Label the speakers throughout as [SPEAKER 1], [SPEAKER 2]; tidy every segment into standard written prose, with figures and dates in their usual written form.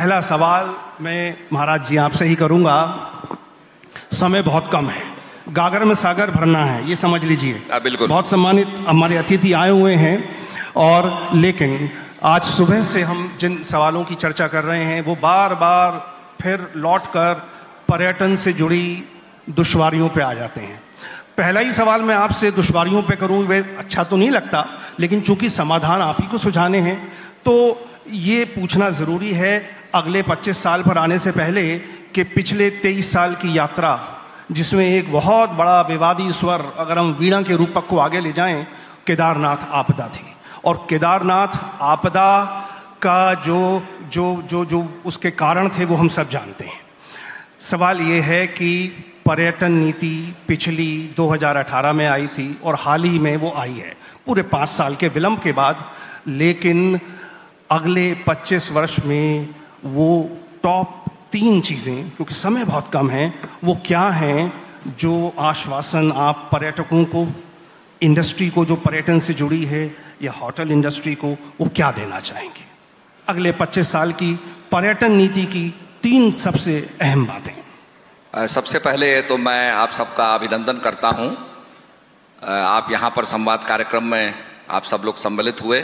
[SPEAKER 1] पहला सवाल मैं महाराज जी आपसे ही करूंगा। समय बहुत कम है, गागर में सागर भरना है, ये समझ लीजिए।
[SPEAKER 2] बिल्कुल।
[SPEAKER 1] बहुत सम्मानित हमारे अतिथि आए हुए हैं, और लेकिन आज सुबह से हम जिन सवालों की चर्चा कर रहे हैं वो बार बार फिर लौटकर पर्यटन से जुड़ी दुश्वारियों पे आ जाते हैं। पहला ही सवाल मैं आपसे दुश्वारियों पे करूं, वे अच्छा तो नहीं लगता, लेकिन चूंकि समाधान आप ही को सुझाने हैं तो ये पूछना ज़रूरी है अगले 25 साल पर आने से पहले कि पिछले 23 साल की यात्रा, जिसमें एक बहुत बड़ा विवादी स्वर अगर हम वीणा के रूपक को आगे ले जाएं, केदारनाथ आपदा थी। और केदारनाथ आपदा का जो उसके कारण थे वो हम सब जानते हैं। सवाल ये है कि पर्यटन नीति पिछली 2018 में आई थी और हाल ही में वो आई है, पूरे 5 साल के विलंब के बाद, लेकिन अगले 25 वर्ष में वो टॉप 3 चीज़ें, क्योंकि समय बहुत कम है, वो क्या हैं जो आश्वासन आप पर्यटकों को, इंडस्ट्री को जो पर्यटन से जुड़ी है या होटल इंडस्ट्री को, वो क्या देना चाहेंगे? अगले 25 साल की पर्यटन नीति की 3 सबसे अहम बातें।
[SPEAKER 2] सबसे पहले तो मैं आप सबका अभिनंदन करता हूं। आप यहां पर संवाद कार्यक्रम में आप सब लोग सम्मिलित हुए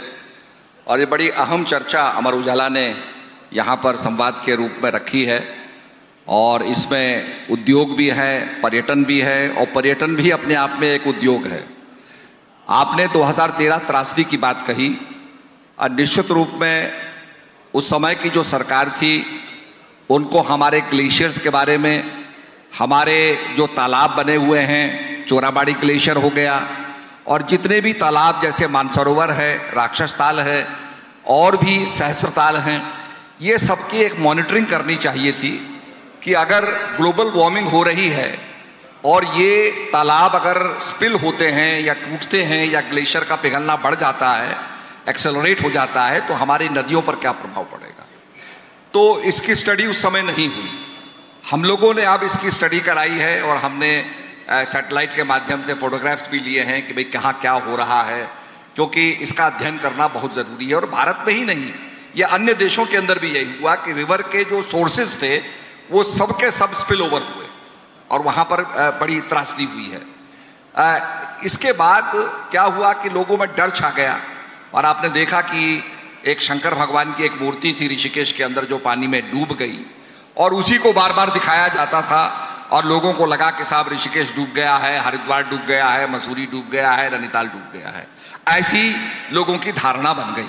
[SPEAKER 2] और ये बड़ी अहम चर्चा अमर उजाला ने यहाँ पर संवाद के रूप में रखी है, और इसमें उद्योग भी है, पर्यटन भी है, और पर्यटन भी अपने आप में एक उद्योग है। आपने 2013 त्रासदी की बात कही, और निश्चित रूप में उस समय की जो सरकार थी उनको हमारे ग्लेशियर्स के बारे में, हमारे जो तालाब बने हुए हैं, चोराबाड़ी ग्लेशियर हो गया, और जितने भी तालाब जैसे मानसरोवर है, राक्षस ताल है, और भी सहस्त्र ताल हैं, ये सबकी एक मॉनिटरिंग करनी चाहिए थी कि अगर ग्लोबल वार्मिंग हो रही है और ये तालाब अगर स्पिल होते हैं या टूटते हैं या ग्लेशियर का पिघलना बढ़ जाता है, एक्सेलरेट हो जाता है, तो हमारी नदियों पर क्या प्रभाव पड़ेगा। तो इसकी स्टडी उस समय नहीं हुई। हम लोगों ने अब इसकी स्टडी कराई है और हमने सैटेलाइट के माध्यम से फोटोग्राफ्स भी लिए हैं कि भाई कहाँ क्या हो रहा है, क्योंकि इसका अध्ययन करना बहुत ज़रूरी है। और भारत में ही नहीं, ये अन्य देशों के अंदर भी यही हुआ कि रिवर के जो सोर्सेज थे वो सब के सब स्पिल ओवर हुए और वहाँ पर बड़ी त्रासदी हुई है। इसके बाद क्या हुआ कि लोगों में डर छा गया, और आपने देखा कि एक शंकर भगवान की एक मूर्ति थी ऋषिकेश के अंदर जो पानी में डूब गई, और उसी को बार बार दिखाया जाता था, और लोगों को लगा कि साहब ऋषिकेश डूब गया है, हरिद्वार डूब गया है, मसूरी डूब गया है, नैनीताल डूब गया है, ऐसी लोगों की धारणा बन गई।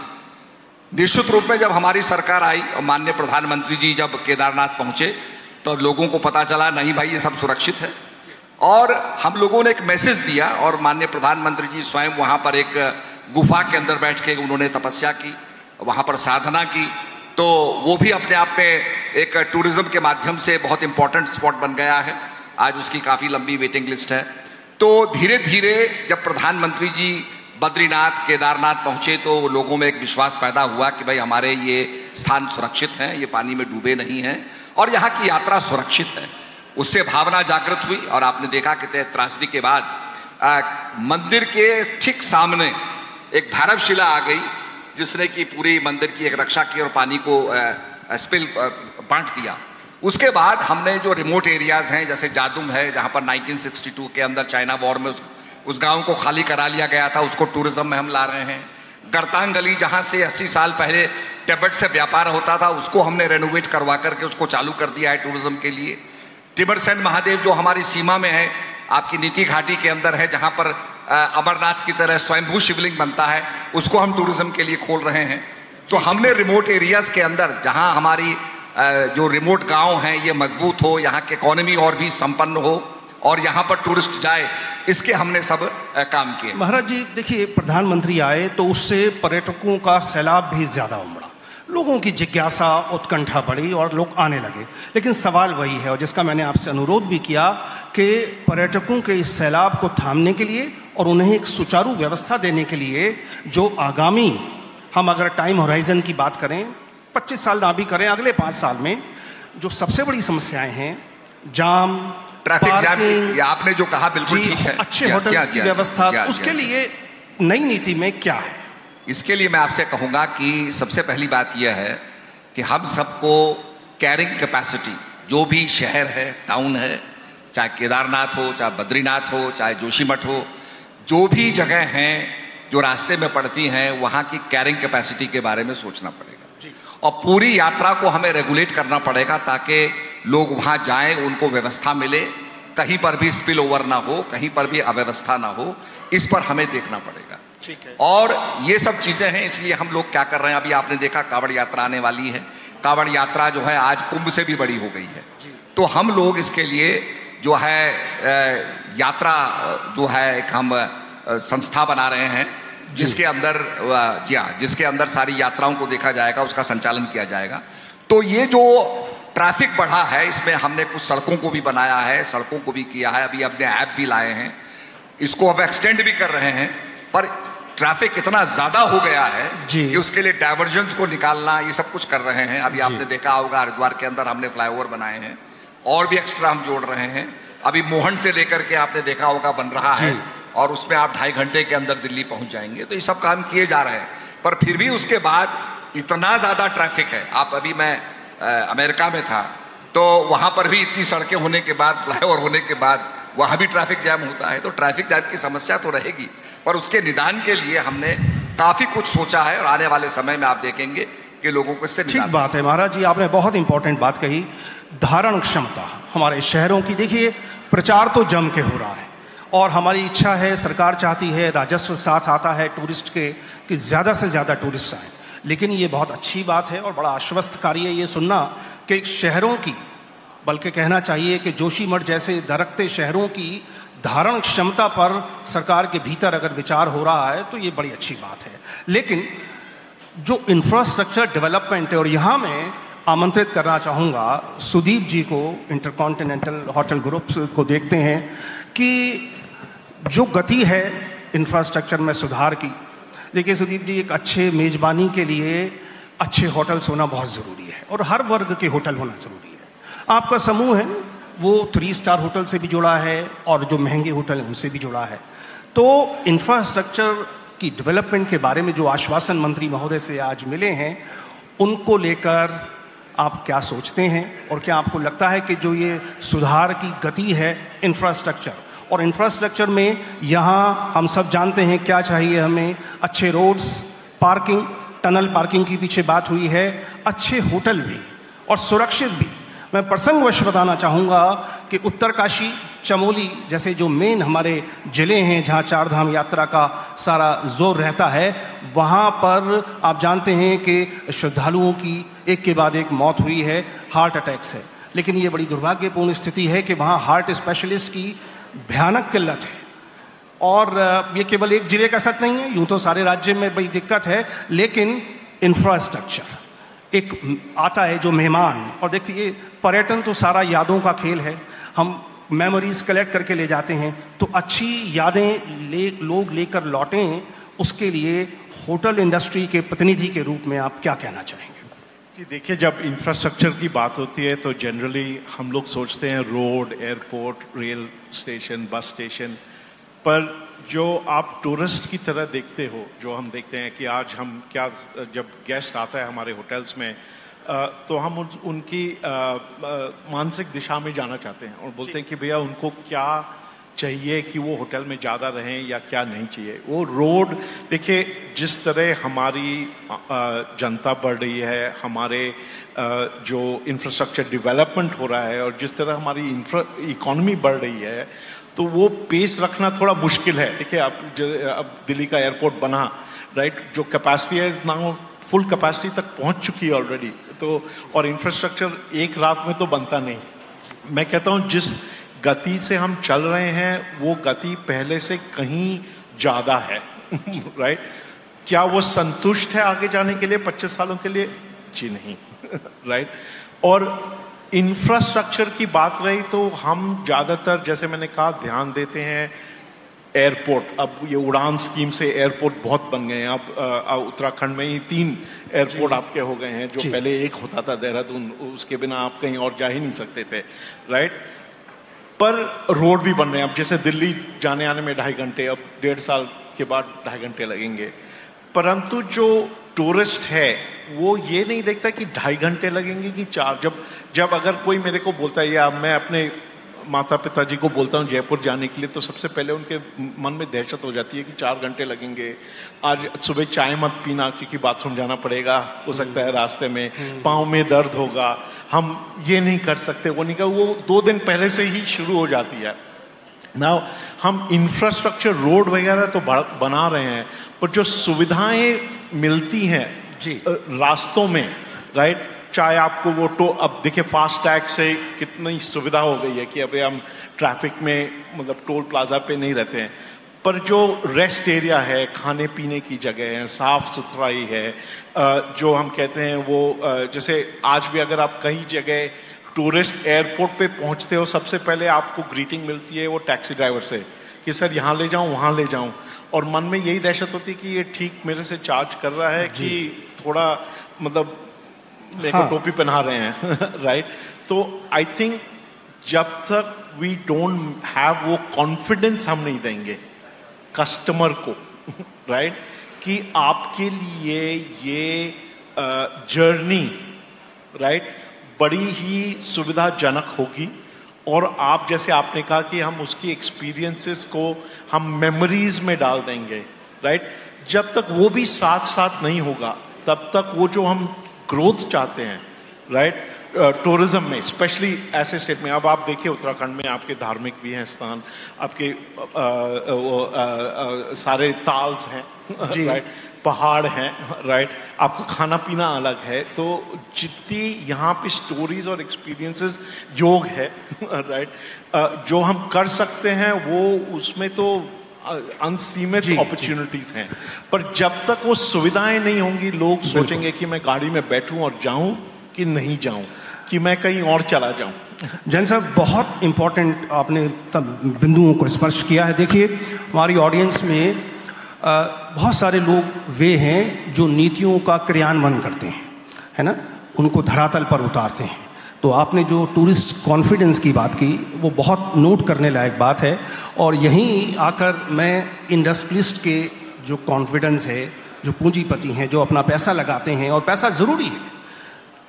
[SPEAKER 2] निश्चित रूप में जब हमारी सरकार आई और माननीय प्रधानमंत्री जी जब केदारनाथ पहुंचे तो लोगों को पता चला नहीं भाई ये सब सुरक्षित है, और हम लोगों ने एक मैसेज दिया, और माननीय प्रधानमंत्री जी स्वयं वहां पर एक गुफा के अंदर बैठ के उन्होंने तपस्या की, वहां पर साधना की, तो वो भी अपने आप में एक टूरिज्म के माध्यम से बहुत इंपॉर्टेंट स्पॉट बन गया है। आज उसकी काफ़ी लंबी वेटिंग लिस्ट है। तो धीरे धीरे जब प्रधानमंत्री जी बद्रीनाथ केदारनाथ पहुंचे तो लोगों में एक विश्वास पैदा हुआ कि भाई हमारे ये स्थान सुरक्षित हैं, ये पानी में डूबे नहीं हैं, और यहाँ की यात्रा सुरक्षित है। उससे भावना जागृत हुई, और आपने देखा कि त्रासदी के बाद मंदिर के ठीक सामने एक भैरवशिला आ गई, जिसने कि पूरी मंदिर की एक रक्षा की और पानी को स्पिल बांट दिया। उसके बाद हमने जो रिमोट एरियाज हैं जैसे जादुम है, जहाँ पर 1962 के अंदर चाइना वॉर में उस गांव को खाली करा लिया गया था, उसको टूरिज्म में हम ला रहे हैं। गरतांग गली जहाँ से 80 साल पहले टिबेट से व्यापार होता था, उसको हमने रेनोवेट करवा करके उसको चालू कर दिया है टूरिज्म के लिए। तिबरसैन महादेव जो हमारी सीमा में है, आपकी नीति घाटी के अंदर है, जहाँ पर अमरनाथ की तरह स्वयंभू शिवलिंग बनता है, उसको हम टूरिज्म के लिए खोल रहे हैं। तो हमने रिमोट एरियाज के अंदर जहाँ हमारी जो रिमोट गांव हैं ये मजबूत हो, यहाँ की इकोनॉमी और भी संपन्न हो, और यहाँ पर टूरिस्ट जाए, इसके हमने सब काम किए।
[SPEAKER 1] महाराज जी देखिए, प्रधानमंत्री आए तो उससे पर्यटकों का सैलाब भी ज़्यादा उमड़ा, लोगों की जिज्ञासा उत्कंठा बढ़ी और लोग आने लगे। लेकिन सवाल वही है, और जिसका मैंने आपसे अनुरोध भी किया कि पर्यटकों के इस सैलाब को थामने के लिए और उन्हें एक सुचारू व्यवस्था देने के लिए जो आगामी, हम अगर टाइम होराइजन की बात करें, 25 साल ना भी करें, अगले 5 साल में जो सबसे बड़ी समस्याएं हैं, जाम,
[SPEAKER 2] ट्रैफिक जाम, आपने जो कहा बिल्कुल ठीक है,
[SPEAKER 1] अच्छे होटल्स की व्यवस्था, उसके लिए नई नीति में क्या है?
[SPEAKER 2] इसके लिए मैं आपसे कहूंगा कि सबसे पहली बात यह है कि हम सबको कैरिंग कैपेसिटी, जो भी शहर है, टाउन है, चाहे केदारनाथ हो, चाहे बद्रीनाथ हो, चाहे जोशीमठ हो, जो भी जगह हैं जो रास्ते में पड़ती हैं, वहाँ की कैरिंग कैपेसिटी के बारे में सोचना पड़ेगा और पूरी यात्रा को हमें रेगुलेट करना पड़ेगा ताकि लोग वहाँ जाएं, उनको व्यवस्था मिले, कहीं पर भी स्पिल ओवर ना हो, कहीं पर भी अव्यवस्था ना हो, इस पर हमें देखना पड़ेगा।
[SPEAKER 1] ठीक है।
[SPEAKER 2] और ये सब चीजें हैं, इसलिए हम लोग क्या कर रहे हैं, अभी आपने देखा कांवड़ यात्रा आने वाली है। कांवड़ यात्रा जो है आज कुंभ से भी बड़ी हो गई है, तो हम लोग इसके लिए जो है यात्रा जो है एक हम संस्था बना रहे हैं, जिसके अंदर जिसके अंदर सारी यात्राओं को देखा जाएगा, उसका संचालन किया जाएगा। तो ये जो ट्रैफिक बढ़ा है, इसमें हमने कुछ सड़कों को भी बनाया है, सड़कों को भी किया है, अभी अपने ऐप भी लाए हैं, इसको अब एक्सटेंड भी कर रहे हैं। पर ट्रैफिक इतना ज्यादा हो गया है कि उसके लिए डाइवर्जन्स को निकालना, ये सब कुछ कर रहे हैं। अभी आपने देखा होगा हरिद्वार के अंदर हमने फ्लाईओवर बनाए हैं और भी एक्स्ट्रा हम जोड़ रहे हैं। अभी मोहन से लेकर के आपने देखा होगा बन रहा है और उसमें आप 2.5 घंटे के अंदर दिल्ली पहुंच जाएंगे। तो ये सब काम किए जा रहे हैं, पर फिर भी उसके बाद इतना ज्यादा ट्रैफिक है। आप अभी मैं अमेरिका में था, तो वहां पर भी इतनी सड़कें होने के बाद, फ्लाईओवर होने के बाद वहां भी ट्रैफिक जैम होता है। तो ट्रैफिक जैम की समस्या तो रहेगी, पर उसके निदान के लिए हमने काफी कुछ सोचा है और आने वाले समय में आप देखेंगे कि लोगों को इससे
[SPEAKER 1] ठीक बात है महाराज जी, आपने बहुत इंपॉर्टेंट बात कही। धारण क्षमता हमारे शहरों की, देखिए प्रचार तो जम के हो रहा है और हमारी इच्छा है, सरकार चाहती है, राजस्व साथ आता है टूरिस्ट के, कि ज़्यादा से ज़्यादा टूरिस्ट आए। लेकिन ये बहुत अच्छी बात है और बड़ा आश्वस्तकारी है ये सुनना कि शहरों की, बल्कि कहना चाहिए कि जोशीमठ जैसे धरकते शहरों की धारण क्षमता पर सरकार के भीतर अगर विचार हो रहा है तो ये बड़ी अच्छी बात है। लेकिन जो इंफ्रास्ट्रक्चर डेवलपमेंट है, और यहाँ मैं आमंत्रित करना चाहूँगा सुदीप जी को, इंटरकॉन्टिनेंटल होटल ग्रुप को देखते हैं कि जो गति है इंफ्रास्ट्रक्चर में सुधार की। देखिए सुदीप जी, एक अच्छे मेज़बानी के लिए अच्छे होटल्स होना बहुत ज़रूरी है और हर वर्ग के होटल होना ज़रूरी है। आपका समूह है वो 3 स्टार होटल से भी जुड़ा है और जो महंगे होटल हैं उनसे भी जुड़ा है। तो इंफ्रास्ट्रक्चर की डेवलपमेंट के बारे में जो आश्वासन मंत्री महोदय से आज मिले हैं, उनको लेकर आप क्या सोचते हैं और क्या आपको लगता है कि जो ये सुधार की गति है इंफ्रास्ट्रक्चर, और इंफ्रास्ट्रक्चर में यहाँ हम सब जानते हैं क्या चाहिए हमें, अच्छे रोड्स, पार्किंग, टनल पार्किंग की पीछे बात हुई है, अच्छे होटल भी और सुरक्षित भी। मैं प्रसंगवश बताना चाहूँगा कि उत्तरकाशी, चमोली जैसे जो मेन हमारे ज़िले हैं जहाँ 4 धाम यात्रा का सारा जोर रहता है, वहाँ पर आप जानते हैं कि श्रद्धालुओं की एक के बाद एक मौत हुई है हार्ट अटैक से। लेकिन ये बड़ी दुर्भाग्यपूर्ण स्थिति है कि वहाँ हार्ट स्पेशलिस्ट की भयानक किल्लत है। और ये केवल एक जिले का सच नहीं है, यूँ तो सारे राज्य में बड़ी दिक्कत है, लेकिन इंफ्रास्ट्रक्चर एक आता है जो मेहमान, और देखिए पर्यटन तो सारा यादों का खेल है, हम मेमोरीज कलेक्ट करके ले जाते हैं, तो अच्छी यादें लोग लेकर लौटें, उसके लिए होटल इंडस्ट्री के प्रतिनिधि के रूप में आप क्या कहना चाहेंगे?
[SPEAKER 3] जी देखिए, जब इंफ्रास्ट्रक्चर की बात होती है तो जनरली हम लोग सोचते हैं road, airport, rail station, bus station, पर जो आप टूरिस्ट की तरह देखते हो, जो हम देखते हैं कि आज हम क्या, जब गेस्ट आता है हमारे होटल्स में तो हम उनकी मानसिक दिशा में जाना चाहते हैं और बोलते हैं कि भैया उनको क्या चाहिए कि वो होटल में ज़्यादा रहें या क्या नहीं चाहिए। वो रोड देखिए, जिस तरह हमारी जनता बढ़ रही है, हमारे जो इंफ्रास्ट्रक्चर डेवलपमेंट हो रहा है और जिस तरह हमारी इकॉनमी बढ़ रही है, तो वो पेस रखना थोड़ा मुश्किल है। देखिए अब दिल्ली का एयरपोर्ट बना, राइट, जो कैपेसिटी है नाउ फुल कैपेसिटी तक पहुंच चुकी है ऑलरेडी, तो और इंफ्रास्ट्रक्चर एक रात में तो बनता नहीं। मैं कहता हूं जिस गति से हम चल रहे हैं वो गति पहले से कहीं ज़्यादा है राइट। क्या वो संतुष्ट है आगे जाने के लिए 25 सालों के लिए? जी नहीं राइट। और इंफ्रास्ट्रक्चर की बात रही तो हम ज़्यादातर, जैसे मैंने कहा, ध्यान देते हैं एयरपोर्ट। अब ये उड़ान स्कीम से एयरपोर्ट बहुत बन गए हैं। अब उत्तराखंड में ही 3 एयरपोर्ट आपके हो गए हैं, जो पहले एक होता था देहरादून, उसके बिना आप कहीं और जा ही नहीं सकते थे, राइट। पर रोड भी बन रहे हैं। अब जैसे दिल्ली जाने आने में 2.5 घंटे, अब 1.5 साल के बाद 2.5 घंटे लगेंगे। परंतु जो टूरिस्ट है वो ये नहीं देखता कि 2.5 घंटे लगेंगे कि 4। जब अगर कोई मेरे को बोलता है या मैं अपने माता पिताजी को बोलता हूँ जयपुर जाने के लिए, तो सबसे पहले उनके मन में दहशत हो जाती है कि 4 घंटे लगेंगे, आज सुबह चाय मत पीना क्योंकि बाथरूम जाना पड़ेगा, हो सकता है रास्ते में पाँव में दर्द होगा, हम ये नहीं कर सकते, वो नहीं कर, वो 2 दिन पहले से ही शुरू हो जाती है ना। हम इंफ्रास्ट्रक्चर रोड वगैरह तो बना रहे हैं, पर जो सुविधाएं मिलती हैं जी रास्तों में, राइट, चाहे आपको वो अब देखिए फास्ट टैग से कितनी सुविधा हो गई है कि अभी हम ट्रैफिक में मतलब टोल प्लाजा पे नहीं रहते हैं, पर जो रेस्ट एरिया है, खाने पीने की जगह है, साफ सुथराई है, जो हम कहते हैं वो जैसे आज भी अगर आप कई जगह टूरिस्ट एयरपोर्ट पे पहुंचते हो, सबसे पहले आपको ग्रीटिंग मिलती है वो टैक्सी ड्राइवर से कि सर यहाँ ले जाऊँ वहाँ ले जाऊँ, और मन में यही दहशत होती है कि ये ठीक मेरे से चार्ज कर रहा है कि थोड़ा मतलब मेरे को टोपी पहना रहे हैं राइट। तो आई थिंक जब तक वी डोंट हैव वो कॉन्फिडेंस हम नहीं देंगे कस्टमर को राइट कि आपके लिए ये जर्नी राइट बड़ी ही सुविधाजनक होगी, और आप जैसे आपने कहा कि हम उसकी एक्सपीरियंसेस को हम मेमोरीज में डाल देंगे राइट। जब तक वो भी साथ साथ नहीं होगा तब तक वो जो हम ग्रोथ चाहते हैं राइट टूरिज्म में, स्पेशली ऐसे स्टेट में, अब आप देखिए उत्तराखंड में आपके धार्मिक भी हैं स्थान, आपके सारे ताल्स हैं राइट, पहाड़ हैं राइट, आपका खाना पीना अलग है, तो जितनी यहाँ पे स्टोरीज और एक्सपीरियंसेस योग है राइट जो हम कर सकते हैं वो उसमें तो अनसीमित अपॉर्चुनिटीज हैं, पर जब तक वो सुविधाएं नहीं होंगी लोग सोचेंगे कि मैं गाड़ी में बैठूं और जाऊं कि नहीं जाऊं, कि मैं कहीं और चला जाऊं।
[SPEAKER 1] जैन साहब बहुत इंपॉर्टेंट आपने तब बिंदुओं को स्पर्श किया है। देखिए हमारी ऑडियंस में बहुत सारे लोग वे हैं जो नीतियों का क्रियान्वयन करते हैं, है ना, उनको धरातल पर उतारते हैं। तो आपने जो टूरिस्ट कॉन्फिडेंस की बात की वो बहुत नोट करने लायक बात है, और यहीं आकर मैं इंडस्ट्रियलिस्ट के जो कॉन्फिडेंस है, जो पूंजीपति हैं, जो अपना पैसा लगाते हैं, और पैसा ज़रूरी है,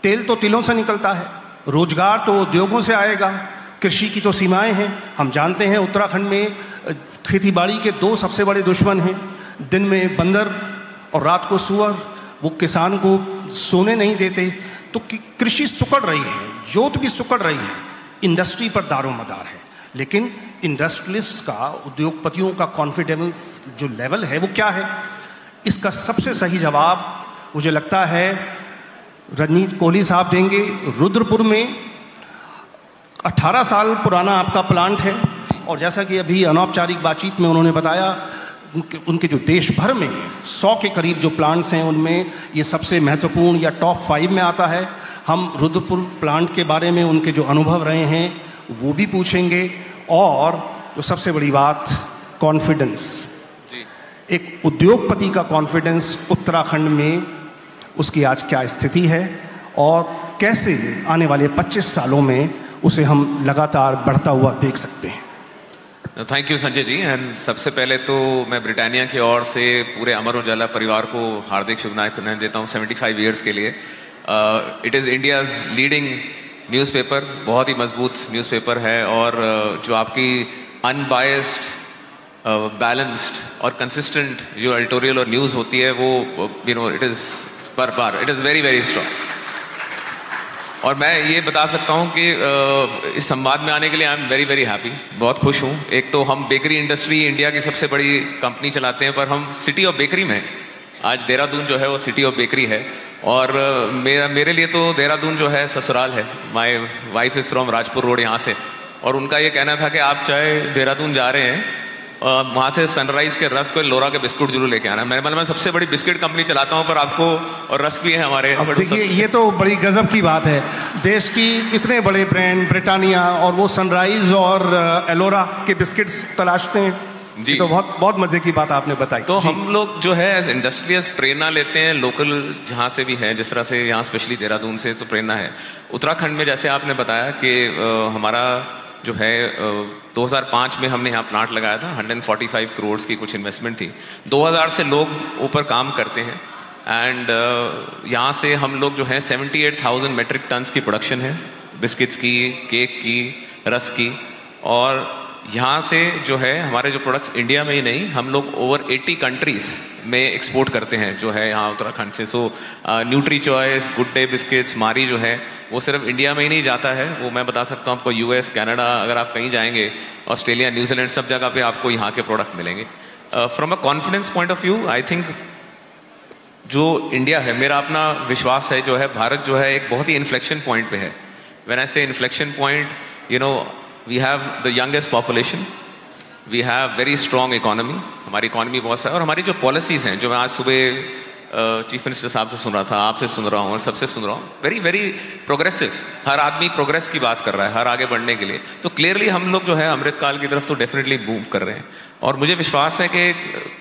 [SPEAKER 1] तेल तो तिलों से निकलता है, रोजगार तो उद्योगों से आएगा, कृषि की तो सीमाएं हैं। हम जानते हैं उत्तराखंड में खेतीबाड़ी के 2 सबसे बड़े दुश्मन हैं, दिन में बंदर और रात को सूअर, वो किसान को सोने नहीं देते। तो कृषि सुकड़ रही है, जोत भी सुकड़ रही है, इंडस्ट्री पर दारोमदार है, लेकिन इंडस्ट्रियलिस्ट का, उद्योगपतियों का कॉन्फिडेंस जो लेवल है वो क्या है? इसका सबसे सही जवाब मुझे लगता है रजनीत कोहली साहब देंगे। रुद्रपुर में 18 साल पुराना आपका प्लांट है, और जैसा कि अभी अनौपचारिक बातचीत में उन्होंने बताया उनके जो देश भर में 100 के करीब जो प्लांट्स हैं उनमें ये सबसे महत्वपूर्ण या टॉप 5 में आता है। हम रुद्रपुर प्लांट के बारे में उनके जो अनुभव रहे हैं वो भी पूछेंगे, और जो सबसे बड़ी बात कॉन्फिडेंस, एक उद्योगपति का कॉन्फिडेंस उत्तराखंड में उसकी आज क्या स्थिति है, और कैसे आने वाले 25 सालों में उसे हम लगातार बढ़ता हुआ देख सकते हैं।
[SPEAKER 4] Thank you Sanjay ji. And सबसे पहले तो मैं ब्रिटानिया की ओर से पूरे अमर उजाला परिवार को हार्दिक शुभकामनाएं देता हूँ 75 ईयर्स के लिए। It is India's leading newspaper, बहुत ही मजबूत न्यूज़पेपर है, और जो आपकी अनबायस्ड, बैलेंस्ड और कंसिस्टेंट जो एडिटोरियल और न्यूज़ होती है वो इट इज़ पर it is very very strong. और मैं ये बता सकता हूँ कि इस संवाद में आने के लिए I am very very happy, बहुत खुश हूँ। एक तो हम बेकरी इंडस्ट्री इंडिया की सबसे बड़ी कंपनी चलाते हैं, पर हम सिटी ऑफ बेकरी में, आज देहरादून जो है वो सिटी ऑफ बेकरी है, और मेरे लिए तो देहरादून जो है ससुराल है। My wife is from Rajpur road यहाँ से, और उनका ये कहना था कि आप चाहे देहरादून जा रहे हैं वहाँ से सनराइज के रस्क और लोरा के बिस्कुट जरूर लेके आना। मैं सबसे बड़ी बिस्किट कंपनी चलाता हूँ, पर आपको और रस्क भी है हमारे।
[SPEAKER 1] देखिए ये तो बड़ी गजब की बात है, देश की इतने बड़े ब्रांड ब्रिटानिया और वो सनराइज और एलोरा के बिस्किट्स तलाशते हैं जी। तो बहुत बहुत मजे की बात आपने बताई।
[SPEAKER 4] तो हम लोग जो है एज इंडस्ट्रियस प्रेरणा लेते हैं लोकल जहाँ से भी है, जिस तरह से यहाँ स्पेशली देहरादून से तो प्रेरणा है। उत्तराखंड में जैसे आपने बताया कि हमारा जो है 2005 में हमने यहाँ प्लांट लगाया था, 145 करोड़ की कुछ इन्वेस्टमेंट थी। 2000 से लोग ऊपर काम करते हैं, एंड यहाँ से हम लोग जो है 78,000 मेट्रिक टन्स की प्रोडक्शन है, बिस्किट्स की, केक की, रस की। और यहाँ से जो है हमारे जो प्रोडक्ट्स इंडिया में ही नहीं, हम लोग ओवर 80 कंट्रीज में एक्सपोर्ट करते हैं जो है यहाँ उत्तराखंड से। So NutriChoice, good day biscuits, Marie जो है वो सिर्फ इंडिया में ही नहीं जाता है, वो मैं बता सकता हूँ आपको US, कनाडा, अगर आप कहीं जाएंगे, ऑस्ट्रेलिया, न्यूजीलैंड, सब जगह पे आपको यहाँ के प्रोडक्ट मिलेंगे। From a confidence point of view, I think जो इंडिया है, मेरा अपना विश्वास है जो है भारत जो है एक बहुत ही इन्फ्लेक्शन पॉइंट पे है। When I say inflection point, you know, we have the youngest population, we have very strong economy, हमारी इकोनॉमी बहुत है, और हमारी जो पॉलिसीज हैं, जो मैं आज सुबह चीफ मिनिस्टर साहब से सुन रहा था, आपसे सुन रहा हूँ और सबसे सुन रहा हूँ, वेरी वेरी प्रोग्रेसिव। हर आदमी प्रोग्रेस की बात कर रहा है, हर आगे बढ़ने के लिए। तो क्लियरली हम लोग जो है अमृतकाल की तरफ तो डेफिनेटली मूव कर रहे हैं, और मुझे विश्वास है कि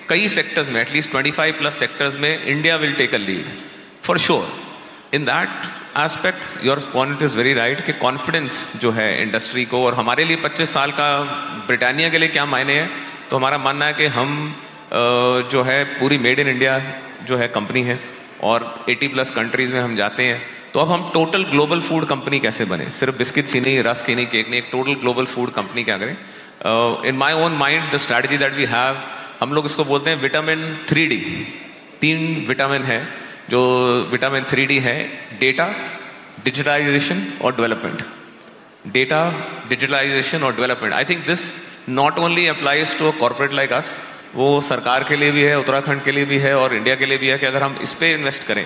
[SPEAKER 4] कई सेक्टर्स में, एटलीस्ट 25+ सेक्टर्स में India will take a lead for sure. In that aspect your point is very right कि कॉन्फिडेंस जो है इंडस्ट्री को, और हमारे लिए 25 साल का ब्रिटानिया के लिए क्या मायने है, तो हमारा मानना है कि हम जो है पूरी मेड इन इंडिया जो है कंपनी है, और 80+ कंट्रीज में हम जाते हैं। तो अब हम टोटल ग्लोबल फूड कंपनी कैसे बने, सिर्फ बिस्किट्स ही नहीं, रस्क ही नहीं, केक नहीं, एक टोटल ग्लोबल फूड कंपनी क्या करें। In my own mind the strategy that we have, हम लोग इसको बोलते हैं विटामिन 3D। 3 विटामिन है, जो विटामिन 3D है, डेटा, डिजिटलाइजेशन और डेवलपमेंट। डेटा, डिजिटलाइजेशन और development, I think this not only applies to a corporate like us, वो सरकार के लिए भी है, उत्तराखंड के लिए भी है, और इंडिया के लिए भी है कि अगर हम इस पे इन्वेस्ट करें,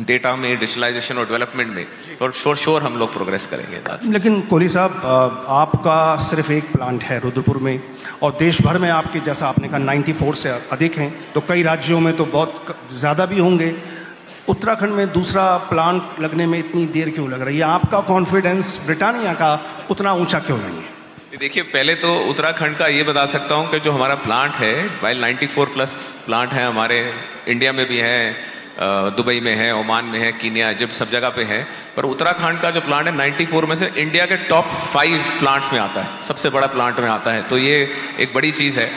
[SPEAKER 4] डेटा में, डिजिटलाइजेशन और डेवलपमेंट में, और फॉर श्योर हम लोग प्रोग्रेस करेंगे। लेकिन
[SPEAKER 1] कोहली साहब, आपका सिर्फ एक प्लांट है रुद्रपुर में, और देश भर में आपके, जैसा आपने कहा, 94 से अधिक हैं, तो कई राज्यों में तो बहुत ज़्यादा भी होंगे। उत्तराखंड में दूसरा प्लांट लगने में इतनी देर क्यों लग रही है? आपका कॉन्फिडेंस ब्रिटानिया का उतना ऊंचा क्यों नहीं है?
[SPEAKER 4] देखिए, पहले तो उत्तराखंड का ये बता सकता हूँ कि जो हमारा प्लांट है, वाइल 94+ प्लांट है हमारे, इंडिया में भी है, दुबई में है, ओमान में है, कीनिया, इजिप्ट, सब जगह पे है, पर उत्तराखंड का जो प्लांट है 94 में से इंडिया के टॉप 5 प्लांट्स में आता है, सबसे बड़ा प्लांट में आता है। तो ये एक बड़ी चीज़ है,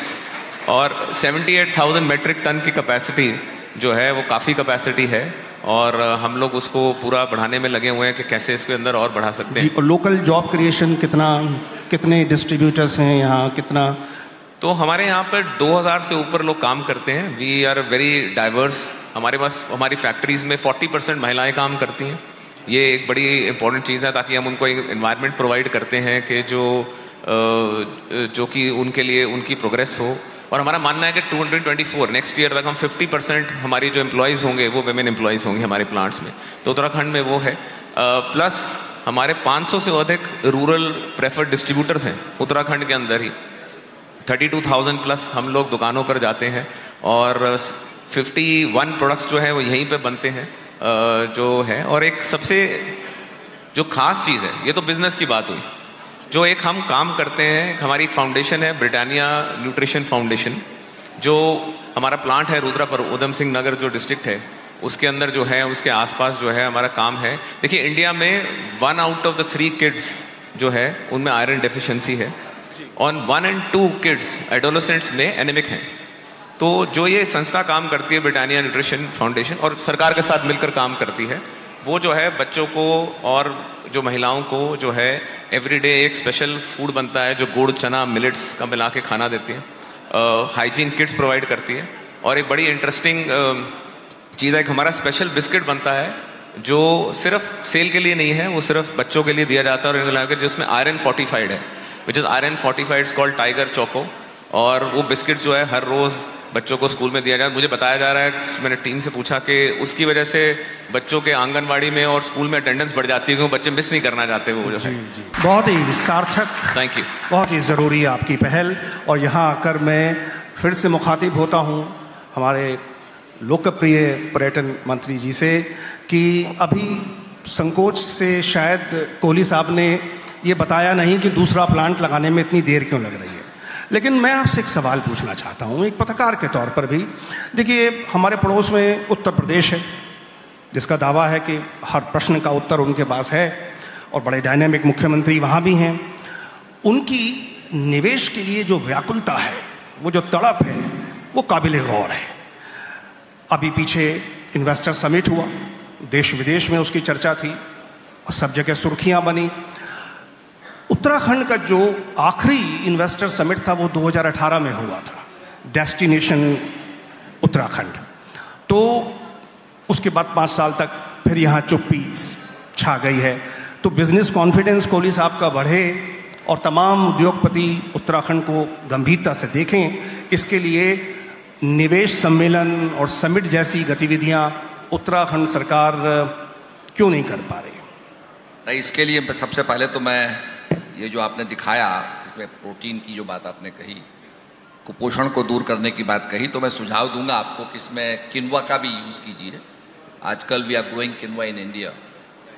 [SPEAKER 4] और 78,000 मेट्रिक टन की कैपेसिटी जो है वो काफ़ी कैपेसिटी है, और हम लोग उसको पूरा बढ़ाने में लगे हुए हैं कि कैसे इसके अंदर और बढ़ा सकते हैं।
[SPEAKER 1] और लोकल जॉब क्रिएशन कितने डिस्ट्रीब्यूटर्स हैं यहाँ, कितना?
[SPEAKER 4] तो हमारे यहाँ पर 2000 से ऊपर लोग काम करते हैं। We are very diverse. हमारे पास, हमारी फैक्ट्रीज में 40% महिलाएं काम करती हैं। ये एक बड़ी इंपॉर्टेंट चीज़ है, ताकि हम उनको एक एनवायरनमेंट प्रोवाइड करते हैं कि जो कि उनके लिए उनकी प्रोग्रेस हो। और हमारा मानना है कि 2024 नेक्स्ट ईयर तक हम 50% हमारी जो एम्प्लॉयज़ होंगे वो वेमेन एम्प्लॉयज़ होंगी हमारे प्लांट्स में। तो उत्तराखंड में वो है। प्लस हमारे 500 से अधिक रूरल प्रेफर्ड डिस्ट्रीब्यूटर्स हैं उत्तराखंड के अंदर ही। 32,000 प्लस हम लोग दुकानों पर जाते हैं, और 51 प्रोडक्ट्स जो है वो यहीं पे बनते हैं जो है। और एक सबसे जो खास चीज़ है, ये तो बिजनेस की बात हुई, जो एक हम काम करते हैं, हमारी एक फाउंडेशन है ब्रिटानिया न्यूट्रिशन फाउंडेशन, जो हमारा प्लांट है रुद्रपुर, उधम सिंह नगर जो डिस्ट्रिक्ट है उसके अंदर जो है, उसके आसपास जो है हमारा काम है। देखिए, इंडिया में 1 आउट ऑफ द 3 किड्स जो है उनमें आयरन डेफिशिएंसी है, और 1 and 2 किड्स एडोलेसेंट्स में एनीमिक हैं। तो जो ये संस्था काम करती है ब्रिटानिया न्यूट्रिशन फाउंडेशन, और सरकार के साथ मिलकर काम करती है, वो जो है बच्चों को और जो महिलाओं को जो है एवरीडे एक स्पेशल फूड बनता है जो गुड़, चना, मिलेट्स का मिला के खाना देती है, हाइजीन किट्स प्रोवाइड करती है। और एक बड़ी इंटरेस्टिंग चीज़ है, हमारा स्पेशल बिस्किट बनता है जो सिर्फ सेल के लिए नहीं है, वो सिर्फ बच्चों के लिए दिया जाता है, और जिसमें आयरन फोर्टिफाइड है, which is iron fortified called tiger choco. और वो बिस्किट जो है हर रोज़ बच्चों को स्कूल में दिया जाए। मुझे बताया जा रहा है, मैंने टीम से पूछा कि उसकी वजह से बच्चों के आंगनवाड़ी में और स्कूल में अटेंडेंस बढ़ जाती है, क्योंकि बच्चे मिस नहीं करना चाहते वो जो है।
[SPEAKER 1] बहुत ही सार्थक,
[SPEAKER 4] थैंक यू,
[SPEAKER 1] बहुत ही ज़रूरी है आपकी पहल। और यहाँ आकर मैं फिर से मुखातिब होता हूँ हमारे लोकप्रिय पर्यटन मंत्री जी से कि अभी संकोच से शायद कोहली साहब ने ये बताया नहीं कि दूसरा प्लांट लगाने में इतनी देर क्यों लग रही है, लेकिन मैं आपसे एक सवाल पूछना चाहता हूँ एक पत्रकार के तौर पर भी। देखिए, हमारे पड़ोस में उत्तर प्रदेश है, जिसका दावा है कि हर प्रश्न का उत्तर उनके पास है, और बड़े डायनेमिक मुख्यमंत्री वहाँ भी हैं। उनकी निवेश के लिए जो व्याकुलता है, वो जो तड़प है, वो काबिल गौर है। अभी पीछे इन्वेस्टर समिट हुआ, देश विदेश में उसकी चर्चा थी और सब जगह सुर्खियां बनी। उत्तराखंड का जो आखिरी इन्वेस्टर समिट था वो 2018 में हुआ था, डेस्टिनेशन उत्तराखंड। तो उसके बाद 5 साल तक फिर यहाँ चुप्पी छा गई है। तो बिजनेस कॉन्फिडेंस कोहली साहब का बढ़े और तमाम उद्योगपति उत्तराखंड को गंभीरता से देखें, इसके लिए निवेश सम्मेलन और समिट जैसी गतिविधियां उत्तराखंड सरकार क्यों नहीं कर पा रही?
[SPEAKER 2] नहीं, इसके लिए सबसे पहले तो मैं ये जो आपने दिखाया, इसमें प्रोटीन की जो बात आपने कही, कुपोषण को दूर करने की बात कही, तो मैं सुझाव दूंगा आपको कि इसमें किनवा का भी यूज़ कीजिए। आजकल we are growing quinoa in India,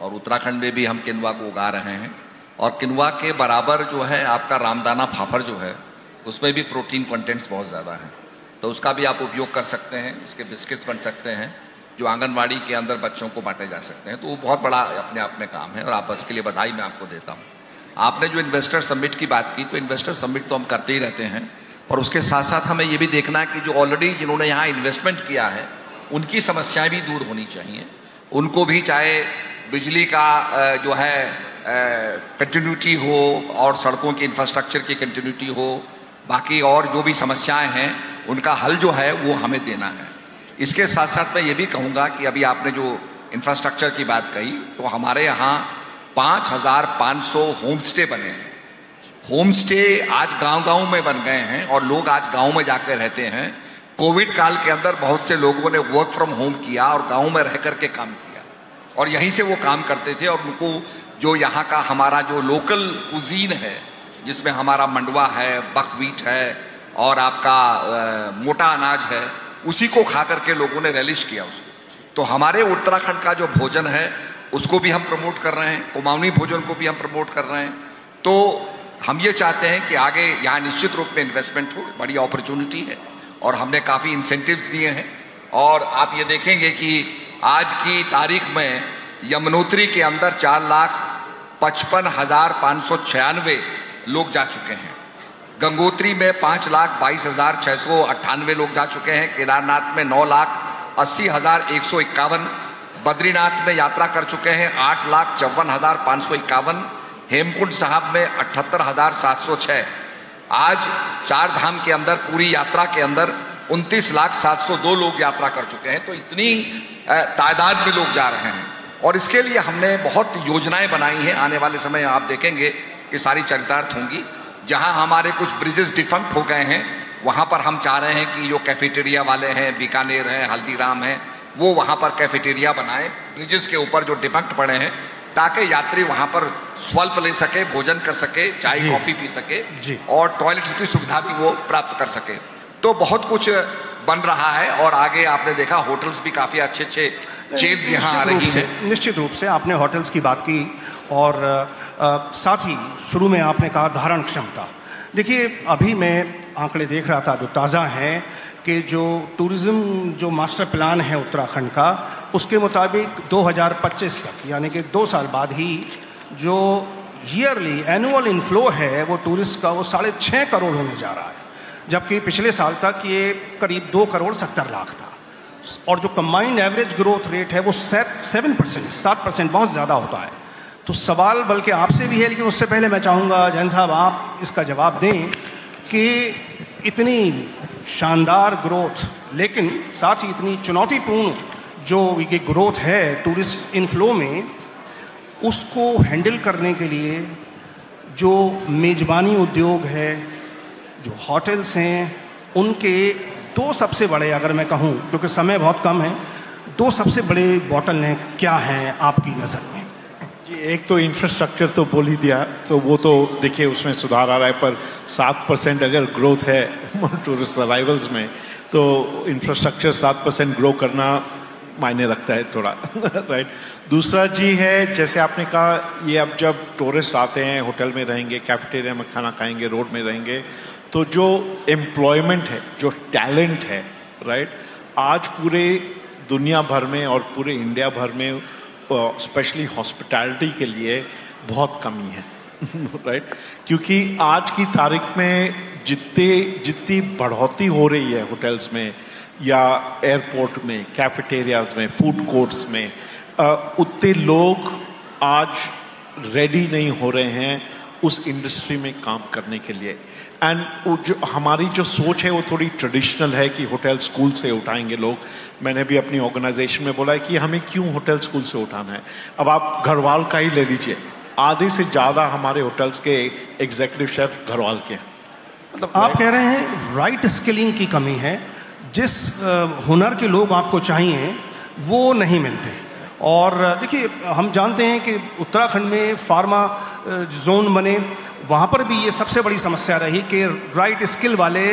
[SPEAKER 2] और उत्तराखंड में भी हम किनवा को उगा रहे हैं। और किनवा के बराबर जो है आपका रामदाना फाफर जो है, उसमें भी प्रोटीन कंटेंट्स बहुत ज़्यादा हैं, तो उसका भी आप उपयोग कर सकते हैं। उसके बिस्किट्स बन सकते हैं जो आंगनबाड़ी के अंदर बच्चों को बांटे जा सकते हैं। तो वो बहुत बड़ा अपने आप में काम है, और आप इसके लिए बधाई मैं आपको देता हूँ। आपने जो इन्वेस्टर समिट की बात की, तो इन्वेस्टर समिट तो हम करते ही रहते हैं, और उसके साथ साथ हमें ये भी देखना है कि जो ऑलरेडी जिन्होंने यहाँ इन्वेस्टमेंट किया है उनकी समस्याएं भी दूर होनी चाहिए। उनको भी चाहे बिजली का जो है कंटिन्यूटी हो, और सड़कों की इंफ्रास्ट्रक्चर की कंटिन्यूटी हो, बाकी और जो भी समस्याएं हैं उनका हल जो है वो हमें देना है। इसके साथ साथ मैं ये भी कहूँगा कि अभी आपने जो इंफ्रास्ट्रक्चर की बात कही, तो हमारे यहाँ 5500 होम स्टे बने हैं। होम स्टे आज गांव-गांव में बन गए हैं, और लोग आज गांव में जाकर रहते हैं। कोविड काल के अंदर बहुत से लोगों ने वर्क फ्रॉम होम किया और गांव में रह करके काम किया, और यहीं से वो काम करते थे। और उनको जो यहाँ का हमारा जो लोकल कुजीन है, जिसमें हमारा मंडवा है, बकव्हीट है, और आपका मोटा अनाज है, उसी को खा करके लोगों ने रिलिश किया उसको। तो हमारे उत्तराखंड का जो भोजन है उसको भी हम प्रमोट कर रहे हैं, कुमाऊनी भोजन को भी हम प्रमोट कर रहे हैं। तो हम ये चाहते हैं कि आगे यहाँ निश्चित रूप में इन्वेस्टमेंट हो, बड़ी अपॉर्चुनिटी है, और हमने काफ़ी इंसेंटिव्स दिए हैं। और आप ये देखेंगे कि आज की तारीख में यमुनोत्री के अंदर 4,55,596 लोग जा चुके हैं। गंगोत्री में 5,22,698 लोग जा चुके हैं। केदारनाथ में 9,80,151, बद्रीनाथ में यात्रा कर चुके हैं 8,54,551, हेमकुंड साहब में 78,706। आज 4 धाम के अंदर पूरी यात्रा के अंदर 29,702 लोग यात्रा कर चुके हैं। तो इतनी तादाद में लोग जा रहे हैं, और इसके लिए हमने बहुत योजनाएं बनाई हैं। आने वाले समय आप देखेंगे कि सारी चरितार्थ होंगी। जहां हमारे कुछ ब्रिजेस डिफंक्ट हो गए हैं, वहां पर हम चाह रहे हैं कि जो कैफेटेरिया वाले हैं, बीकानेर हैं, हल्दीराम हैं, वो वहां पर कैफेटेरिया बनाएं ब्रिजेस के ऊपर जो डिफंक्ट पड़े हैं, ताकि यात्री वहां पर स्वल्प ले सके, भोजन कर सके, चाय कॉफी पी सके, और टॉयलेट्स की सुविधा भी वो प्राप्त कर सके। तो बहुत कुछ बन रहा है, और आगे आपने देखा होटल्स भी काफी अच्छे अच्छे चेन्स यहाँ आ रही हैं।
[SPEAKER 1] निश्चित रूप से आपने होटल्स की बात की, और साथ ही शुरू में आपने कहा धारण क्षमता। देखिए, अभी मैं आंकड़े देख रहा था जो ताज़ा हैं, कि जो टूरिज़्म जो मास्टर प्लान है उत्तराखंड का, उसके मुताबिक 2025 तक, यानी कि 2 साल बाद ही, जो ईयरली एनुअल इनफ्लो है वो टूरिस्ट का, वो 6.5 करोड़ होने जा रहा है, जबकि पिछले साल तक ये करीब 2,70,00,000 था। और जो कंबाइंड एवरेज ग्रोथ रेट है वो 7% बहुत ज़्यादा होता है। तो सवाल बल्कि आपसे भी है, लेकिन उससे पहले मैं चाहूँगा जैन साहब आप इसका जवाब दें कि इतनी शानदार ग्रोथ, लेकिन साथ ही इतनी चुनौतीपूर्ण जो ये ग्रोथ है टूरिस्ट इनफ्लो में, उसको हैंडल करने के लिए जो मेज़बानी उद्योग है, जो होटल्स हैं, उनके 2 सबसे बड़े, अगर मैं कहूँ क्योंकि समय बहुत कम है, 2 सबसे बड़े बोटलनेक क्या हैं आपकी नज़र में?
[SPEAKER 3] जी, एक तो इंफ्रास्ट्रक्चर तो बोल ही दिया, तो वो तो देखिए उसमें सुधार आ रहा है, पर 7% अगर ग्रोथ है टूरिस्ट अराइवल्स में, तो इंफ्रास्ट्रक्चर 7% ग्रो करना मायने रखता है थोड़ा राइट। दूसरा जी है, जैसे आपने कहा, ये अब जब टूरिस्ट आते हैं, होटल में रहेंगे, कैफेटेरिया में खाना खाएंगे, रोड में रहेंगे, तो जो एम्प्लॉयमेंट है, जो टैलेंट है, राइट, आज पूरे दुनिया भर में और पूरे इंडिया भर में स्पेशली हॉस्पिटैलिटी के लिए बहुत कमी है राइट। क्योंकि आज की तारीख में जितनी बढ़ोतरी हो रही है होटल्स में, या एयरपोर्ट में, कैफेटेरियाज में, फूड कोर्ट्स में, उतने लोग आज रेडी नहीं हो रहे हैं उस इंडस्ट्री में काम करने के लिए। एंड जो हमारी जो सोच है वो थोड़ी ट्रेडिशनल है कि होटल स्कूल से उठाएंगे लोग। मैंने भी अपनी ऑर्गेनाइजेशन में बोला है कि हमें क्यों होटल स्कूल से उठाना है। अब आप घरवाल का ही ले लीजिए, आधे से ज़्यादा हमारे होटल्स के एग्जीक्यूटिव शेफ घरवाल के हैं।
[SPEAKER 1] मतलब आप कह रहे हैं राइट स्किलिंग की कमी है, जिस हुनर के लोग आपको चाहिए वो नहीं मिलते। और देखिए, हम जानते हैं कि उत्तराखंड में फार्मा जोन बने, वहाँ पर भी ये सबसे बड़ी समस्या रही कि राइट स्किल वाले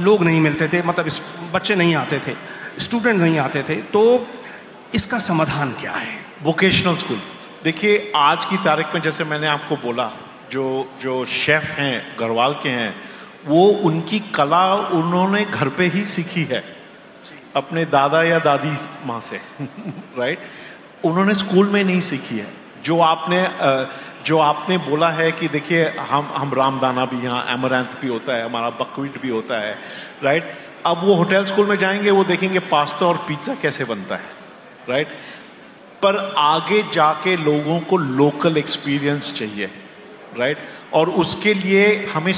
[SPEAKER 1] लोग नहीं मिलते थे, मतलब बच्चे नहीं आते थे, स्टूडेंट नहीं आते थे। तो इसका समाधान क्या है?
[SPEAKER 3] Vocational school. देखिए, आज की तारीख में जैसे मैंने आपको बोला, जो शेफ हैं गढ़वाल के हैं, वो उनकी कला उन्होंने घर पे ही सीखी है अपने दादा या दादी माँ से राइट। उन्होंने स्कूल में नहीं सीखी है। जो आपने बोला है कि देखिए हम रामदाना भी, यहाँ एमरैंथ भी होता है, हमारा बकवीट भी होता है, राइट। अब वो होटल स्कूल में जाएंगे, वो देखेंगे पास्ता और पिज्ज़ा कैसे बनता है, राइट। पर आगे जाके लोगों को लोकल एक्सपीरियंस चाहिए, राइट। और उसके लिए हमें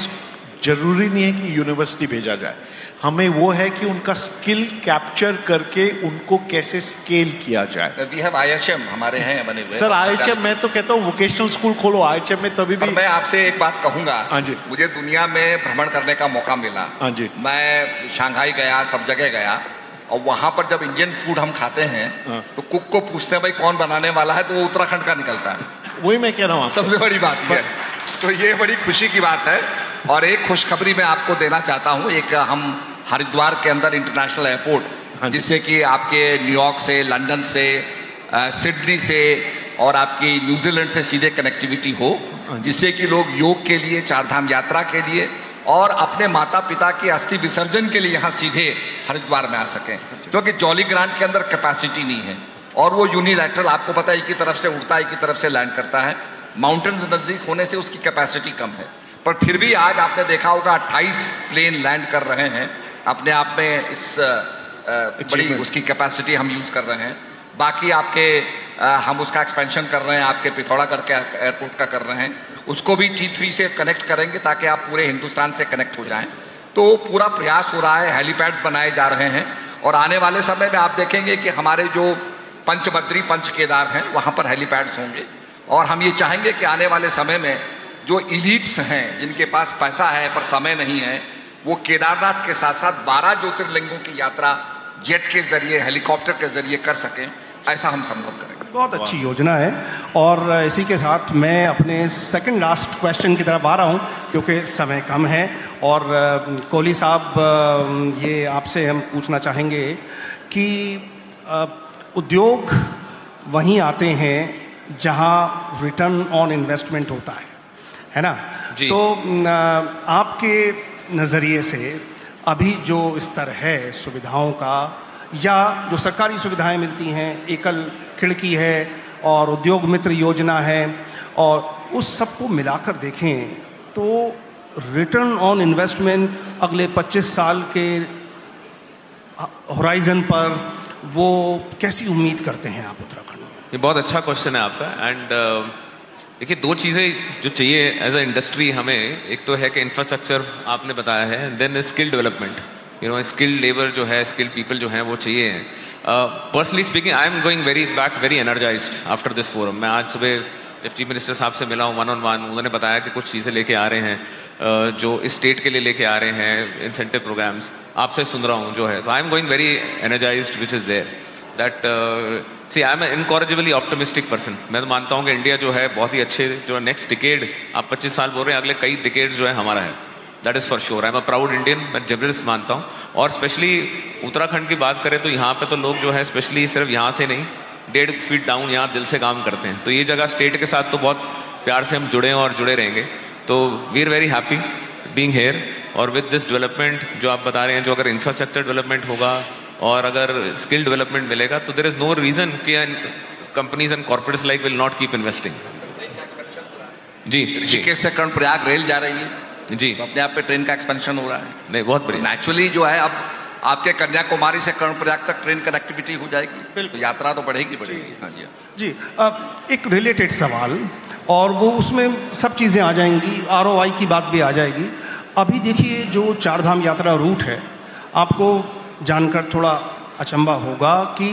[SPEAKER 3] जरूरी नहीं है कि यूनिवर्सिटी भेजा जाए, हमें वो है कि उनका स्किल कैप्चर करके उनको कैसे स्केल किया जाए।
[SPEAKER 2] वी हैव IHM हमारे हैं बने हुए।
[SPEAKER 3] सर IHM, मैं तो कहता हूँ वोकेशनल स्कूल खोलो IHM में, तभी भी।
[SPEAKER 2] मैं आपसे एक बात कहूंगा।
[SPEAKER 3] हाँ जी।
[SPEAKER 2] मुझे दुनिया में भ्रमण करने का मौका मिला।
[SPEAKER 3] हाँ जी।
[SPEAKER 2] मैं शंघाई गया, सब जगह गया, और वहां पर जब इंडियन फूड हम खाते हैं तो कुक को पूछते हैं भाई कौन बनाने वाला है, तो वो उत्तराखंड का निकलता है।
[SPEAKER 3] वही मैं कह रहा हूँ,
[SPEAKER 2] सबसे बड़ी बात ये है। तो ये बड़ी खुशी की बात है। और एक खुशखबरी मैं आपको देना चाहता हूँ। एक हम हरिद्वार के अंदर इंटरनेशनल एयरपोर्ट, जिससे कि आपके न्यूयॉर्क से, लंदन से, सिडनी से और आपकी न्यूजीलैंड से सीधे कनेक्टिविटी हो, जिससे कि लोग योग के लिए, चारधाम यात्रा के लिए और अपने माता पिता की अस्थि विसर्जन के लिए यहाँ सीधे हरिद्वार में आ सकें। क्योंकि जॉली ग्रांट के अंदर कैपेसिटी नहीं है और वो यूनिलैटरल, आपको पता है, एक ही तरफ से उड़ता है, एक ही तरफ से लैंड करता है। माउंटेन्स नजदीक होने से उसकी कैपेसिटी कम है। पर फिर भी आज आपने देखा होगा 28 प्लेन लैंड कर रहे हैं। अपने आप में इस बड़ी उसकी कैपेसिटी हम यूज कर रहे हैं। बाकी आपके हम उसका एक्सपेंशन कर रहे हैं, आपके पिथौरागढ़ के एयरपोर्ट का कर रहे हैं, उसको भी T3 से कनेक्ट करेंगे ताकि आप पूरे हिंदुस्तान से कनेक्ट हो जाएं। तो पूरा प्रयास हो रहा है, हेलीपैड्स बनाए जा रहे हैं और आने वाले समय में आप देखेंगे कि हमारे जो पंचबद्री, पंच केदार हैं, वहाँ पर हेलीपैड्स होंगे। और हम ये चाहेंगे कि आने वाले समय में जो इलीट्स हैं, जिनके पास पैसा है पर समय नहीं है, वो केदारनाथ के साथ साथ 12 ज्योतिर्लिंगों की यात्रा जेट के जरिए, हेलीकॉप्टर के जरिए कर सकें, ऐसा हम संभव करेंगे।
[SPEAKER 1] बहुत अच्छी योजना है। और इसी के साथ मैं अपने सेकंड लास्ट क्वेश्चन की तरफ आ रहा हूँ, क्योंकि समय कम है। और कोहली साहब, ये आपसे हम पूछना चाहेंगे कि उद्योग वहीं आते हैं जहाँ रिटर्न ऑन इन्वेस्टमेंट होता है ना? तो आपके नज़रिए से अभी जो स्तर है सुविधाओं का, या जो सरकारी सुविधाएं मिलती हैं, एकल खिड़की है और उद्योग मित्र योजना है, और उस सबको मिलाकर देखें तो रिटर्न ऑन इन्वेस्टमेंट अगले 25 साल के होराइजन पर वो कैसी उम्मीद करते हैं आप उत्तराखंड में?
[SPEAKER 4] ये बहुत अच्छा क्वेश्चन है आपका। एंड देखिए, दो चीज़ें जो चाहिए एज अ इंडस्ट्री हमें, एक तो है कि इंफ्रास्ट्रक्चर आपने बताया है, then skill development, skilled labour जो है, स्किल्ड पीपल जो हैं वो चाहिए। Personally speaking, I am going very energised after this forum. मैं आज सुबह जब चीफ मिनिस्टर साहब से मिला हूँ 1-on-1, उन्होंने बताया कि कुछ चीज़ें लेके आ रहे हैं जो स्टेट के लिए लेके आ रहे हैं, इंसेंटिव प्रोग्राम्स। आपसे सुन रहा हूँ जो है, so I am going very energised which is there that see I am incorrigibly optimistic person. मैं तो मानता हूँ कि इंडिया जो है बहुत ही अच्छे, जो नेक्स्ट डिकेड, आप 25 साल बोल रहे हैं, अगले कई डिकेड जो है हमारा है, that is for sure. I am a proud Indian, मैं जनरलिस्ट मानता हूँ। और स्पेशली उत्तराखंड की बात करें तो यहाँ पे तो लोग जो है स्पेशली सिर्फ यहाँ से नहीं, 1.5 फीट डाउन यहाँ दिल से काम करते हैं। तो ये जगह स्टेट के साथ तो बहुत प्यार से हम जुड़े हैं और जुड़े रहेंगे। तो we are very happy being here. और विद दिस डेवलपमेंट जो आप बता रहे हैं, जो अगर इंफ्रास्ट्रक्चर डेवलपमेंट होगा और अगर स्किल डेवलपमेंट मिलेगा, तो देयर इज नो रीजन कि companies and corporates like will not keep investing. जी,
[SPEAKER 2] ऋषिकेश से कर्णप्रयाग रेल जा रही है जी, तो अपने आप पे ट्रेन का एक्सपेंशन हो रहा है।
[SPEAKER 4] नहीं, बहुत बढ़िया।
[SPEAKER 2] नेचुरली जो है, अब आपके कन्याकुमारी से कर्णप्रयाग तक ट्रेन कनेक्टिविटी हो जाएगी, तो यात्रा तो बढ़ेगी। हाँ जी।
[SPEAKER 1] जी, अब एक रिलेटेड सवाल, और वो उसमें सब चीज़ें आ जाएंगी, ROI की बात भी आ जाएगी। अभी देखिए जो चारधाम यात्रा रूट है, आपको जानकर थोड़ा अचंभा होगा कि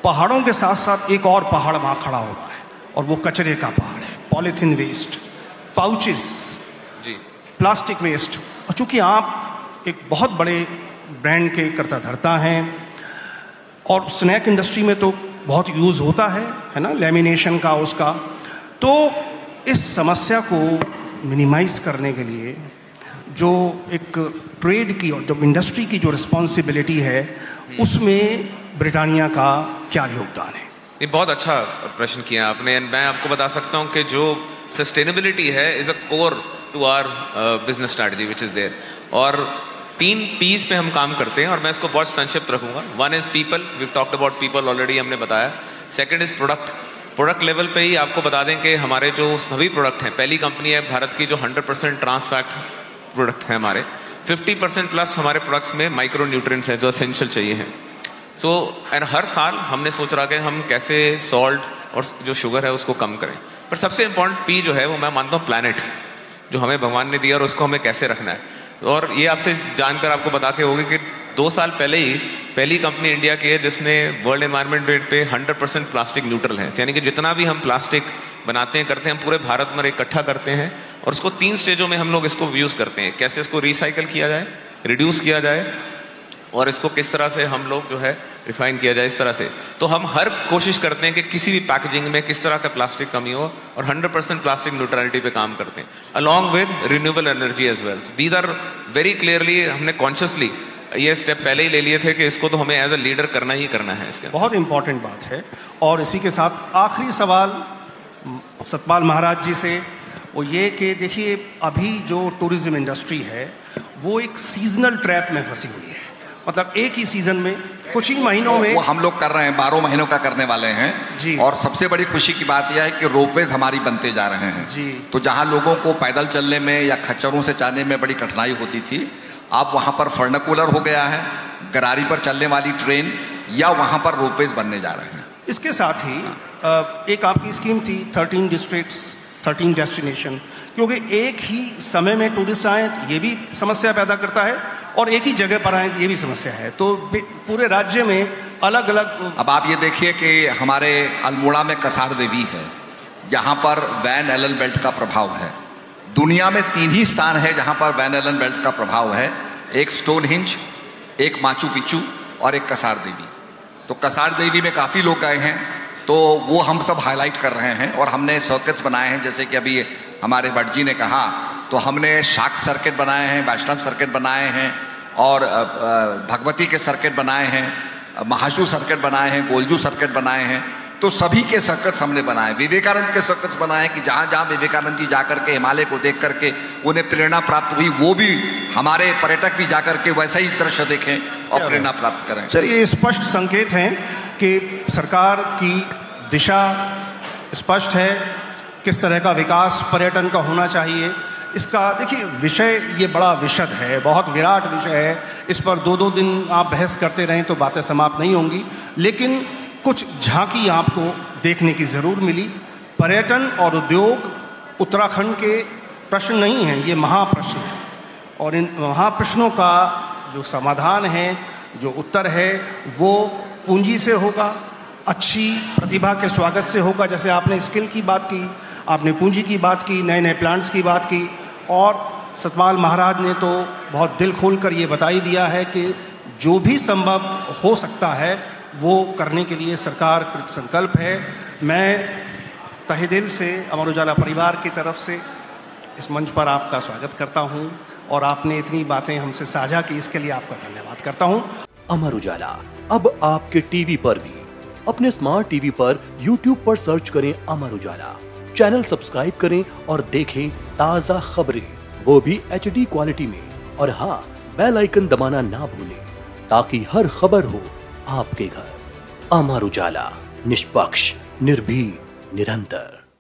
[SPEAKER 1] पहाड़ों के साथ साथ एक और पहाड़ वहाँ खड़ा हो रहा है, और वो कचरे का पहाड़ है। पॉलीथीन वेस्ट, पाउचेस,
[SPEAKER 4] जी,
[SPEAKER 1] प्लास्टिक वेस्ट। और चूँकि आप एक बहुत बड़े ब्रांड के कर्ता धर्ता हैं, और स्नैक इंडस्ट्री में तो बहुत यूज़ होता है ना, लेमिनेशन का, उसका, तो इस समस्या को मिनिमाइज करने के लिए जो एक ट्रेड की और जो इंडस्ट्री की जो रिस्पॉन्सिबिलिटी है, उसमें ब्रिटानिया का क्या योगदान है?
[SPEAKER 4] ये बहुत अच्छा प्रश्न किया आपने। मैं आपको बता सकता हूँ कि जो सस्टेनेबिलिटी है is a core to our business strategy which is there, और 3 P's पे हम काम करते हैं, और मैं इसको बहुत संक्षिप्त रखूंगा। 1 is people, we talked about people already, हमने बताया। 2nd इज प्रोडक्ट लेवल पे ही आपको बता दें कि हमारे जो सभी प्रोडक्ट हैं, पहली कंपनी है भारत की जो 100% ट्रांस फैट प्रोडक्ट है हमारे। 50% प्लस हमारे प्रोडक्ट्स में माइक्रो न्यूट्रिएंट्स हैं जो एसेंशियल चाहिए हैं। एंड हर साल हमने सोच रहा कि हम कैसे सॉल्ट और जो शुगर है उसको कम करें। पर सबसे इंपॉर्टेंट P जो है वो मैं मानता हूँ प्लैनेट, जो हमें भगवान ने दिया और उसको हमें कैसे रखना है। और ये आपसे जानकर आपको बता के होगी कि 2 साल पहले ही पहली कंपनी इंडिया की है जिसने वर्ल्ड एनवायरनमेंट डे पे 100% प्लास्टिक न्यूट्रल है। यानी कि जितना भी हम प्लास्टिक बनाते हैं करते हैं, हम पूरे भारत में इकट्ठा करते हैं, और उसको 3 स्टेजों में हम लोग इसको यूज़ करते हैं। कैसे इसको रिसाइकल किया जाए, रिड्यूस किया जाए, और इसको किस तरह से हम लोग जो है रिफाइन किया जाए, इस तरह से। तो हम हर कोशिश करते हैं कि किसी भी पैकेजिंग में किस तरह का प्लास्टिक कमी हो, और 100% प्लास्टिक न्यूट्रलिटी पे काम करते हैं, along with renewable energy as well. These are very clearly, हमने कॉन्शियसली ये स्टेप पहले ही ले लिए थे कि इसको तो हमें एज अ लीडर करना ही करना है। इसके
[SPEAKER 1] बहुत इंपॉर्टेंट बात है। और इसी के साथ आखिरी सवाल सतपाल महाराज जी से, वो ये कि देखिए अभी जो टूरिज्म इंडस्ट्री है वो एक सीजनल ट्रैप में फंसी हुई है। मतलब एक ही सीजन में, कुछ ही महीनों में,
[SPEAKER 2] वो हम लोग कर रहे हैं, 12 महीनों का करने वाले हैं
[SPEAKER 1] जी।
[SPEAKER 2] और सबसे बड़ी खुशी की बात यह है कि रोपवेज हमारी बनते जा रहे हैं
[SPEAKER 1] जी।
[SPEAKER 2] तो जहां लोगों को पैदल चलने में या खच्चरों से जाने में बड़ी कठिनाई होती थी, अब वहां पर फर्नाकुलर हो गया है, गरारी पर चलने वाली ट्रेन, या वहां पर रोपवेज बनने जा रहे हैं।
[SPEAKER 1] इसके साथ ही एक आपकी स्कीम थी 13 डिस्ट्रिक्ट्स 13 डेस्टिनेशन, क्योंकि एक ही समय में टूरिस्ट आए ये भी समस्या पैदा करता है, और एक ही जगह पर आए ये भी समस्या है। तो पूरे राज्य में अलग अलग।
[SPEAKER 2] अब आप ये देखिए कि हमारे अल्मोड़ा में कसार देवी है, जहां पर वैन एलन बेल्ट का प्रभाव है। दुनिया में 3 ही स्थान है जहां पर वैन एलन बेल्ट का प्रभाव है, एक स्टोनहिंज, एक माचू पिचू, और एक कसार देवी। तो कसार देवी में काफ़ी लोग गए हैं, तो वो हम सब हाईलाइट कर रहे हैं, और हमने सर्किट्स बनाए हैं, जैसे कि अभी हमारे भट्ट जी ने कहा, तो हमने शाक्त सर्किट बनाए हैं, वैष्णव सर्किट बनाए हैं, और भगवती के सर्किट बनाए हैं, महाशु सर्किट बनाए हैं, गोलजू सर्किट बनाए हैं। तो सभी के सर्किट्स हमने बनाए, विवेकानंद के सर्किट्स बनाए कि जहाँ जहाँ विवेकानंद जी जाकर के हिमालय को देख करके उन्हें प्रेरणा प्राप्त हुई, वो भी हमारे पर्यटक भी जाकर के वैसा ही दृश्य देखें और प्रेरणा प्राप्त करें।
[SPEAKER 1] चलिए, स्पष्ट संकेत हैं कि सरकार की दिशा स्पष्ट है, किस तरह का विकास पर्यटन का होना चाहिए। इसका देखिए विषय ये बड़ा विशद है, बहुत विराट विषय है, इस पर 2-2 दिन आप बहस करते रहें तो बातें समाप्त नहीं होंगी। लेकिन कुछ झांकी आपको देखने की ज़रूर मिली। पर्यटन और उद्योग उत्तराखंड के प्रश्न नहीं हैं, ये महाप्रश्न है, और इन महाप्रश्नों का जो समाधान है, जो उत्तर है, वो पूंजी से होगा, अच्छी प्रतिभा के स्वागत से होगा। जैसे आपने स्किल की बात की, आपने पूंजी की बात की, नए नए प्लांट्स की बात की, और सतपाल महाराज ने तो बहुत दिल खोल कर ये बता ही दिया है कि जो भी संभव हो सकता है वो करने के लिए सरकार कृत संकल्प है। मैं तहे दिल से अमर उजाला परिवार की तरफ से इस मंच पर आपका स्वागत करता हूं, और आपने इतनी बातें हमसे साझा की, इसके लिए आपका धन्यवाद करता हूं।
[SPEAKER 5] अमर उजाला अब आपके टीवी पर भी। अपने स्मार्ट टीवी पर YouTube पर सर्च करें अमर उजाला, चैनल सब्सक्राइब करें और देखें ताज़ा खबरें, वो भी HD क्वालिटी में। और हाँ, बेल आइकन दबाना ना भूलें ताकि हर खबर हो आपके घर। अमर उजाला, निष्पक्ष, निर्भीक, निरंतर।